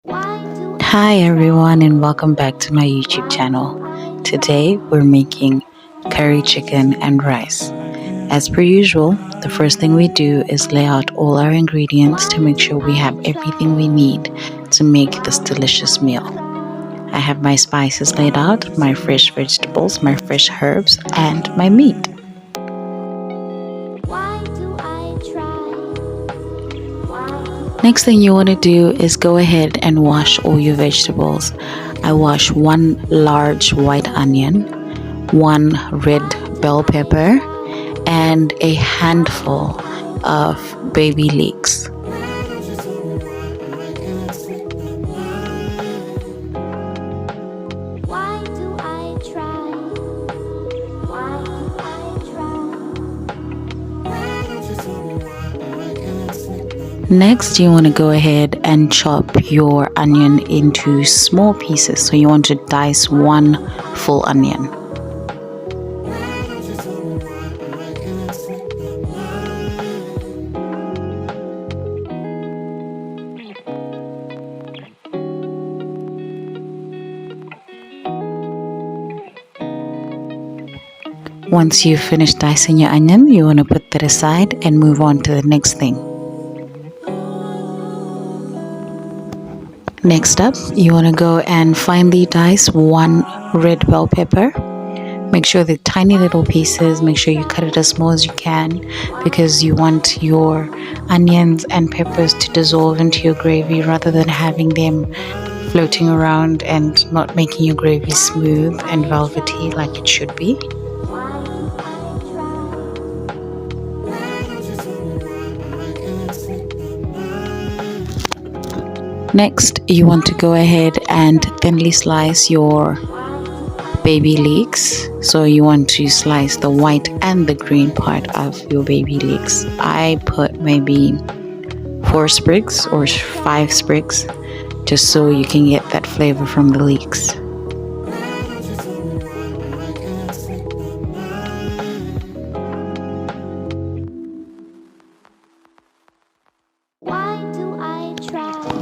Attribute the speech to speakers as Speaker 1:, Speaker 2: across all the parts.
Speaker 1: Hi everyone and welcome back to my YouTube channel. Today we're making curry chicken and rice. As per usual, the first thing we do is lay out all our ingredients to make sure we have everything we need to make this delicious meal. I have my spices laid out, my fresh vegetables, my fresh herbs, and my meat. Next thing you want to do is go ahead and wash all your vegetables. I wash one large white onion, one red bell pepper, and a handful of baby leeks. Next, you want to go ahead and chop your onion into small pieces. So you want to dice one full onion. Once you've finished dicing your onion, you want to put that aside and move on to the next thing. Next up, you want to go and finely dice one red bell pepper. Make sure they're tiny little pieces. Make sure you cut it as small as you can because you want your onions and peppers to dissolve into your gravy rather than having them floating around and not making your gravy smooth and velvety like it should be. Next, you want to go ahead and thinly slice your baby leeks. So you want to slice the white and the green part of your baby leeks. I put maybe 4 sprigs or 5 sprigs just so you can get that flavor from the leeks.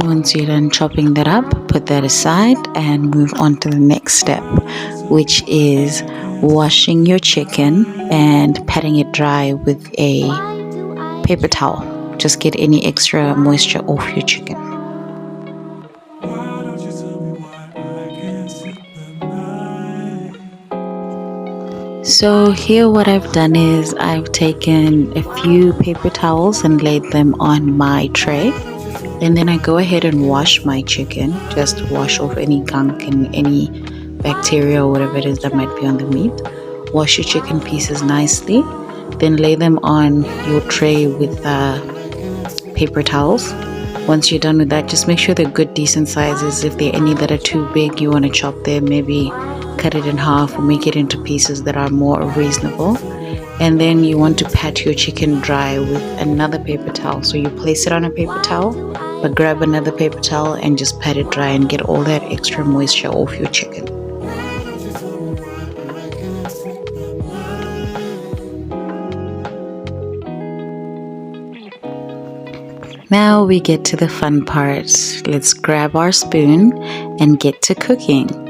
Speaker 1: Once you're done chopping that up, put that aside and move on to the next step, which is washing your chicken and patting it dry with a paper towel. Just get any extra moisture off your chicken. So here what I've done is I've taken a few paper towels and laid them on my tray. And then I go ahead and wash my chicken, just wash off any gunk and any bacteria or whatever it is that might be on the meat. Wash your chicken pieces nicely, then lay them on your tray with paper towels. Once you're done with that, just make sure they're good decent sizes. If there are any that are too big, you want to chop them, maybe cut it in half or make it into pieces that are more reasonable. And then you want to pat your chicken dry with another paper towel. So you place it on a paper towel, but grab another paper towel and just pat it dry and get all that extra moisture off your chicken. Now we get to the fun part. Let's grab our spoon and get to cooking.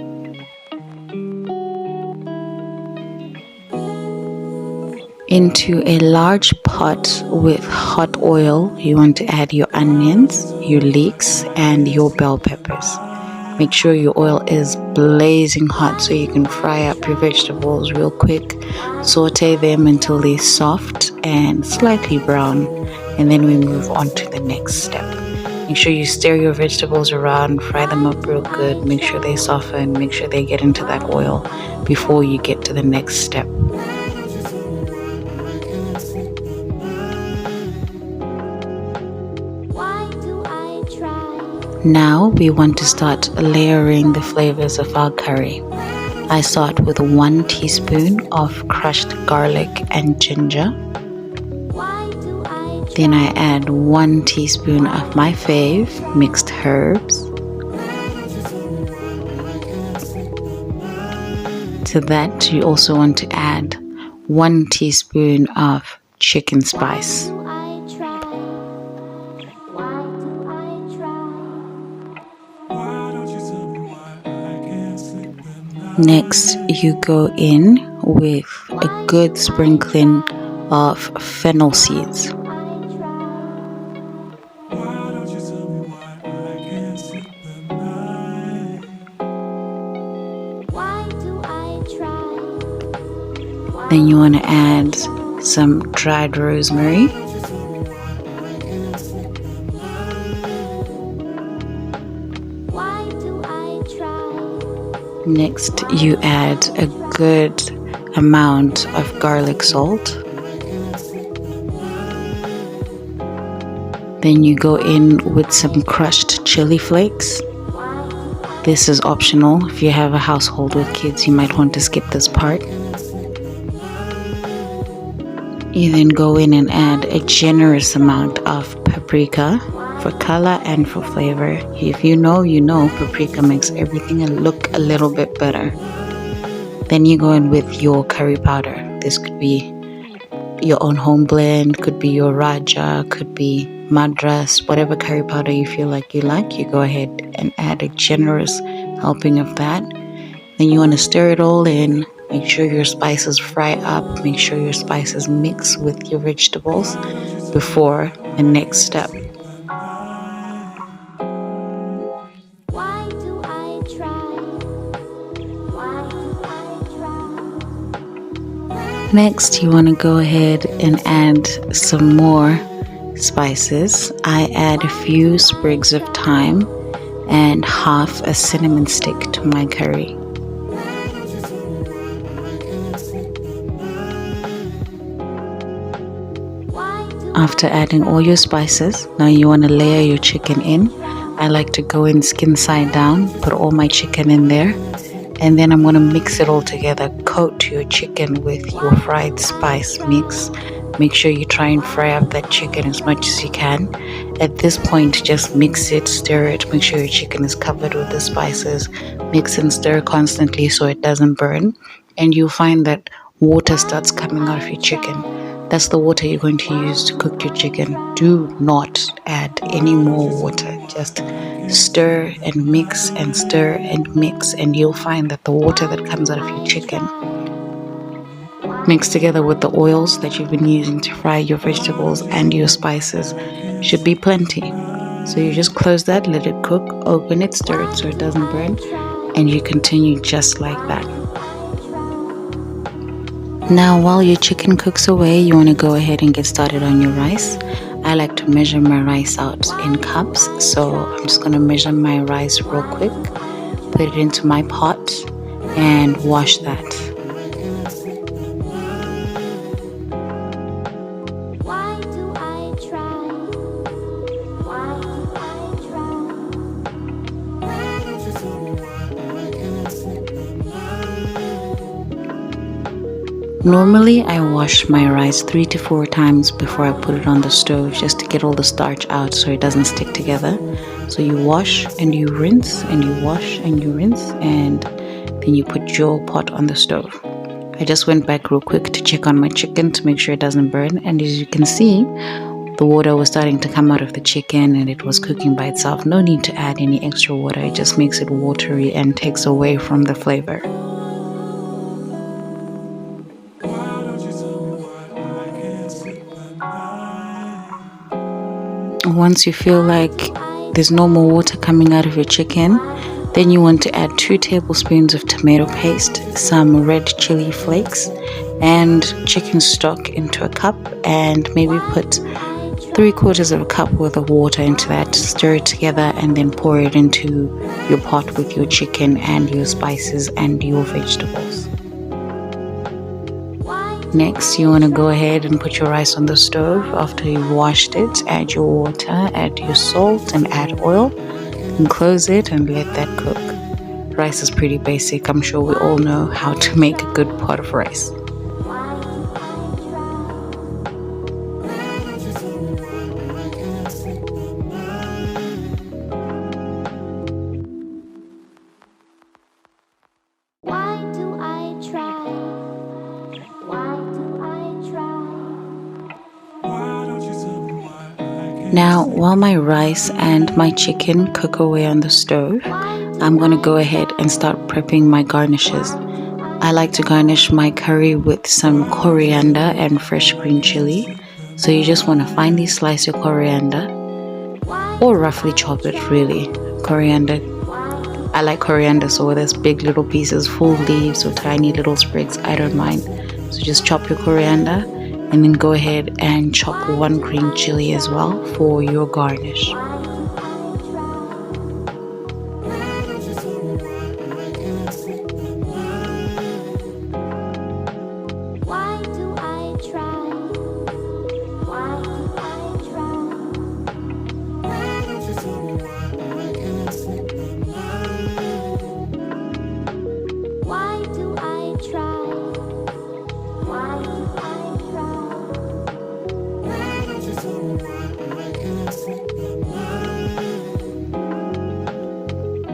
Speaker 1: Into a large pot with hot oil, you want to add your onions, your leeks, and your bell peppers. Make sure your oil is blazing hot so you can fry up your vegetables real quick. Saute them until they're soft and slightly brown, and then we move on to the next step. Make sure you stir your vegetables around, fry them up real good, make sure they soften, make sure they get into that oil before you get to the next step. Now we want to start layering the flavors of our curry. I start with 1 teaspoon of crushed garlic and ginger. Then I add 1 teaspoon of my fave, mixed herbs. To that, you also want to add 1 teaspoon of chicken spice. Next, you go in with a good sprinkling of fennel seeds. Then you want to add some dried rosemary. Next, you add a good amount of garlic salt. Then you go in with some crushed chili flakes. This is optional. If you have a household with kids, you might want to skip this part. You then go in and add a generous amount of paprika for color and for flavor. If you know, paprika makes everything look a little bit better. Then you go in with your curry powder. This could be your own home blend, could be your Raja, could be Madras, whatever curry powder you feel like you go ahead and add a generous helping of that. Then you want to stir it all in. Make sure your spices fry up. Make sure your spices mix with your vegetables before the next step. Next, you want to go ahead and add some more spices. I add a few sprigs of thyme and half a cinnamon stick to my curry. After adding all your spices, now you want to layer your chicken in. I like to go in skin side down, put all my chicken in there, and then I'm going to mix it all together. Coat your chicken with your fried spice mix. Make sure you try and fry up that chicken as much as you can. At this point, just mix it, stir it, make sure your chicken is covered with the spices. Mix and stir constantly so it doesn't burn. And you'll find that water starts coming out of your chicken. That's the water you're going to use to cook your chicken. Do not add any more water. Just stir and mix and stir and mix, and you'll find that the water that comes out of your chicken mixed together with the oils that you've been using to fry your vegetables and your spices should be plenty. So you just close that, let it cook, open it, stir it so it doesn't burn, and you continue just like that. Now, while your chicken cooks away, you want to go ahead and get started on your rice. I like to measure my rice out in cups, so I'm just going to measure my rice real quick, put it into my pot, and wash that. Normally, I wash my rice 3 to 4 times before I put it on the stove just to get all the starch out so it doesn't stick together. So you wash and you rinse and you wash and you rinse, and then you put your pot on the stove. I just went back real quick to check on my chicken to make sure it doesn't burn, and as you can see, the water was starting to come out of the chicken and it was cooking by itself. No need to add any extra water. It just makes it watery and takes away from the flavor. Once you feel like there's no more water coming out of your chicken, then you want to add 2 tablespoons of tomato paste, some red chili flakes, and chicken stock into a cup, and maybe put 3/4 of a cup worth of water into that. Stir it together and then pour it into your pot with your chicken and your spices and your vegetables. Next, you want to go ahead and put your rice on the stove. After you've washed it, add your water, add your salt, and add oil, and close it and let that cook. Rice is pretty basic. I'm sure we all know how to make a good pot of rice. Now, while my rice and my chicken cook away on the stove, I'm going to go ahead and start prepping my garnishes. I like to garnish my curry with some coriander and fresh green chili. So you just want to finely slice your coriander or roughly chop it really. Coriander, I like coriander, so whether it's big little pieces, full leaves or tiny little sprigs, I don't mind. So just chop your coriander and then go ahead and chop one green chili as well for your garnish.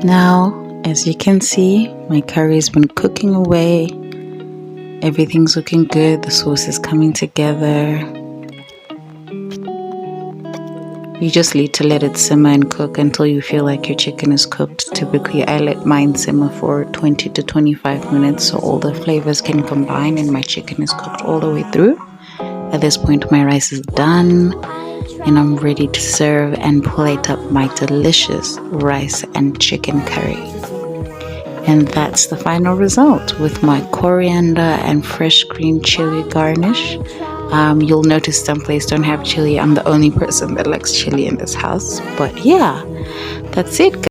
Speaker 1: Now, as you can see, my curry's been cooking away. Everything's looking good. The sauce is coming together. You just need to let it simmer and cook until you feel like your chicken is cooked. Typically, I let mine simmer for 20 to 25 minutes so all the flavors can combine and my chicken is cooked all the way through. At this point, my rice is done and I'm ready to serve and plate up my delicious rice and chicken curry. And that's the final result with my coriander and fresh green chili garnish. You'll notice some places don't have chili. I'm the only person that likes chili in this house. But yeah, that's it.